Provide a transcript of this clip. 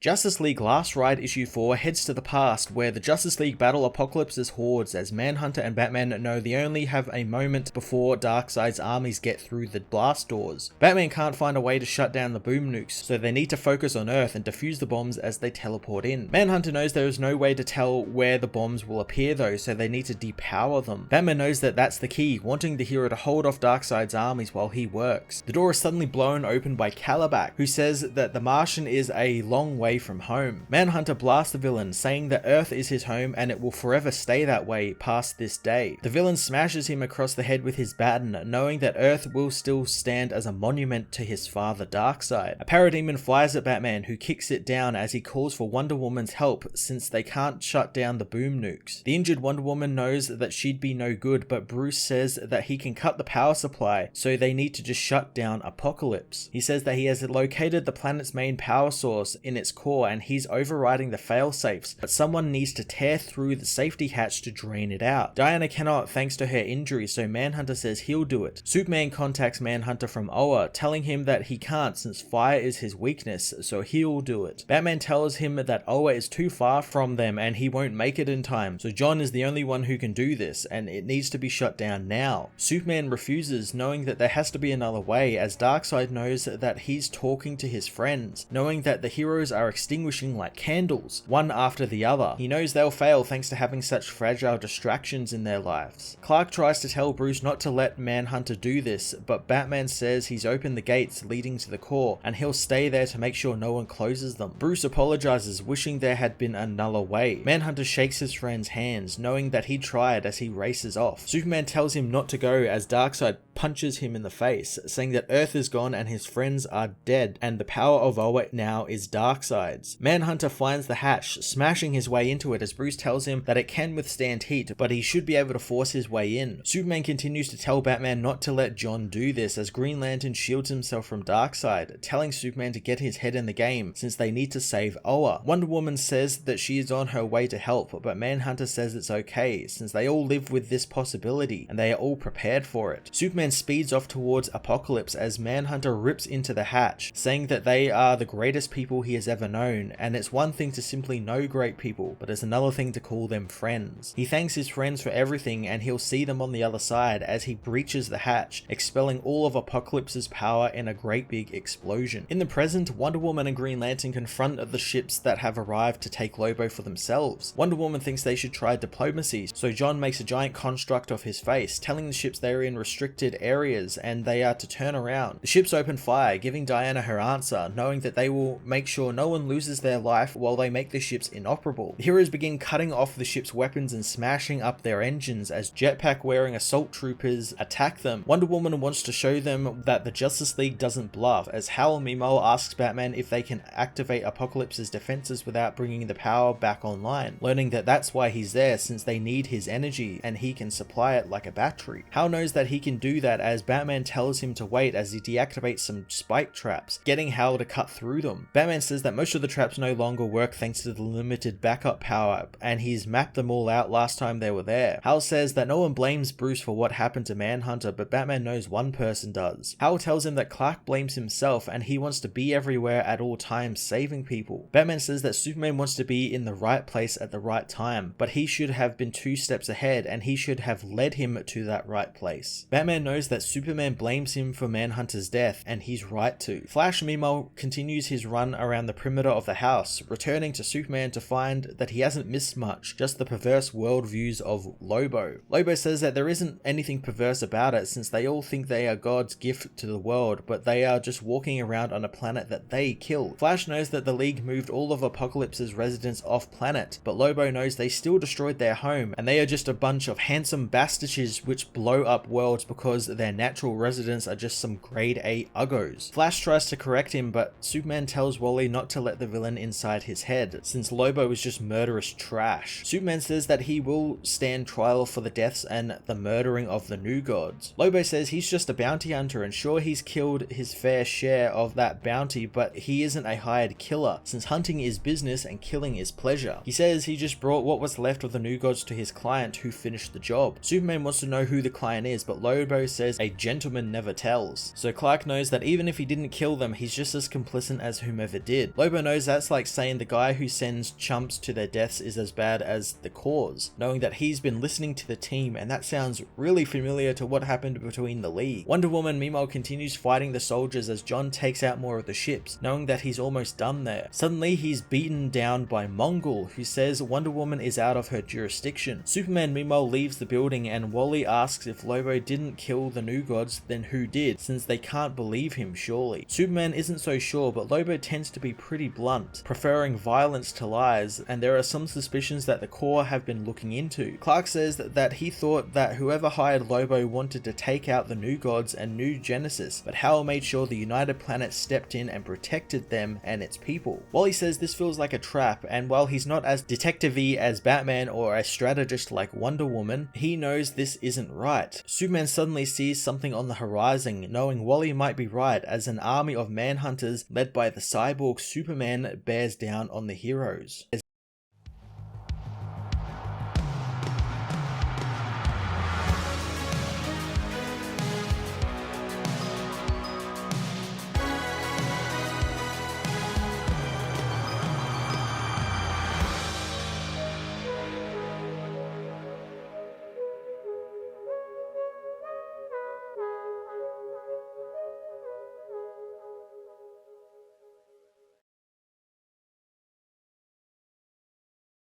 Justice League Last Ride issue 4 heads to the past, where the Justice League battle Apocalypse's hordes as Manhunter and Batman know they only have a moment before Darkseid's armies get through the blast doors. Batman can't find a way to shut down the boom nukes, so they need to focus on Earth and defuse the bombs as they teleport in. Manhunter knows there is no way to tell where the bombs will appear though, so they need to depower them. Batman knows that that's the key, wanting the hero to hold off Darkseid's armies while he works. The door is suddenly blown open by Calabac, who says that the Martian is a long way from home. Manhunter blasts the villain, saying that Earth is his home and it will forever stay that way past this day. The villain smashes him across the head with his baton, knowing that Earth will still stand as a monument to his father Darkseid. A parademon flies at Batman, who kicks it down as he calls for Wonder Woman's help since they can't shut down the boom nukes. The injured Wonder Woman knows that she'd be no good, but Bruce says that he can cut the power supply, so they need to just shut down Apocalypse. He says that he has located the planet's main power source in its core and he's overriding the failsafes, but someone needs to tear through the safety hatch to drain it out. Diana cannot thanks to her injury, so Manhunter says he'll do it. Superman contacts Manhunter from Oa, telling him that he can't since fire is his weakness, so he'll do it. Batman tells him that Oa is too far from them and he won't make it in time, so John is the only one who can do this and it needs to be shut down now. Superman refuses, knowing that there has to be another way, as Darkseid knows that he's talking to his friends, knowing that the heroes are extinguishing like candles, one after the other. He knows they'll fail thanks to having such fragile distractions in their lives. Clark tries to tell Bruce not to let Manhunter do this, but Batman says he's opened the gates leading to the core and he'll stay there to make sure no one closes them. Bruce apologizes, wishing there had been another way. Manhunter shakes his friend's hands, knowing that he tried, as he races off. Superman tells him not to go as Darkseid punches him in the face, saying that Earth is gone and his friends are dead, and the power of Oa now is Darkseid's. Manhunter finds the hatch, smashing his way into it as Bruce tells him that it can withstand heat, but he should be able to force his way in. Superman continues to tell Batman not to let John do this as Green Lantern shields himself from Darkseid, telling Superman to get his head in the game since they need to save Oa. Wonder Woman says that she is on her way to help, but Manhunter says it's okay since they all live with this possibility and they are all prepared for it. Superman speeds off towards Apocalypse as Manhunter rips into the hatch, saying that they are the greatest people he has ever known, and it's one thing to simply know great people, but it's another thing to call them friends. He thanks his friends for everything and he'll see them on the other side as he breaches the hatch, expelling all of Apocalypse's power in a great big explosion. In the present, Wonder Woman and Green Lantern confront the ships that have arrived to take Lobo for themselves. Wonder Woman thinks they should try diplomacy, so John makes a giant construct of his face, telling the ships they're in restricted areas and they are to turn around. The ships open fire, giving Diana her answer, knowing that they will make sure no one loses their life while they make the ships inoperable. The heroes begin cutting off the ship's weapons and smashing up their engines as jetpack wearing assault troopers attack them. Wonder Woman wants to show them that the Justice League doesn't bluff, as Hal Mimo asks Batman if they can activate Apocalypse's defenses without bringing the power back online, learning that that's why he's there since they need his energy and he can supply it like a battery. Hal knows that he can do that as Batman tells him to wait as he deactivates some spike traps, getting Hal to cut through them. Batman says that most of the traps no longer work thanks to the limited backup power, and he's mapped them all out last time they were there. Hal says that no one blames Bruce for what happened to Manhunter, but Batman knows one person does. Hal tells him that Clark blames himself and he wants to be everywhere at all times saving people. Batman says that Superman wants to be in the right place at the right time, but he should have been 2 steps ahead and he should have led him to that right place. Batman knows that Superman blames him for Manhunter's death, and he's right to. Flash meanwhile continues his run around the perimeter of the house, returning to Superman to find that he hasn't missed much, just the perverse worldviews of Lobo. Lobo says that there isn't anything perverse about it since they all think they are God's gift to the world, but they are just walking around on a planet that they killed. Flash knows that the League moved all of Apocalypse's residents off planet, but Lobo knows they still destroyed their home, and they are just a bunch of handsome bastards which blow up worlds because their natural residents are just some grade A uggos. Flash tries to correct him, but Superman tells Wally not to let the villain inside his head, since Lobo is just murderous trash. Superman says that he will stand trial for the deaths and the murdering of the New Gods. Lobo says he's just a bounty hunter, and sure, he's killed his fair share of that bounty, but he isn't a hired killer, since hunting is business and killing is pleasure. He says he just brought what was left of the New Gods to his client who finished the job. Superman wants to know who the client is, but Lobo says a gentleman never tells. So Clark knows that even if he didn't kill them, he's just as complicit as whomever did. Lobo knows that's like saying the guy who sends chumps to their deaths is as bad as the cause, knowing that he's been listening to the team, and that sounds really familiar to what happened between the League. Wonder Woman meanwhile continues fighting the soldiers as John takes out more of the ships, knowing that he's almost done there. Suddenly he's beaten down by Mongol, who says Wonder Woman is out of her jurisdiction. Superman meanwhile leaves the building, and Wally asks if Lobo didn't kill the New Gods, then who did, since they can't believe him surely. Superman isn't so sure, but Lobo tends to be pretty blunt, preferring violence to lies, and there are some suspicions that the Corps have been looking into. Clark says that he thought that whoever hired Lobo wanted to take out the New Gods and New Genesis, but Hal made sure the United Planet stepped in and protected them and its people. Wally says this feels like a trap, and while he's not as detective-y as Batman or a strategist like Wonder Woman, he knows this isn't right. Superman suddenly sees something on the horizon, knowing Wally might be right, as an army of manhunters led by the cyborg Superman bears down on the heroes.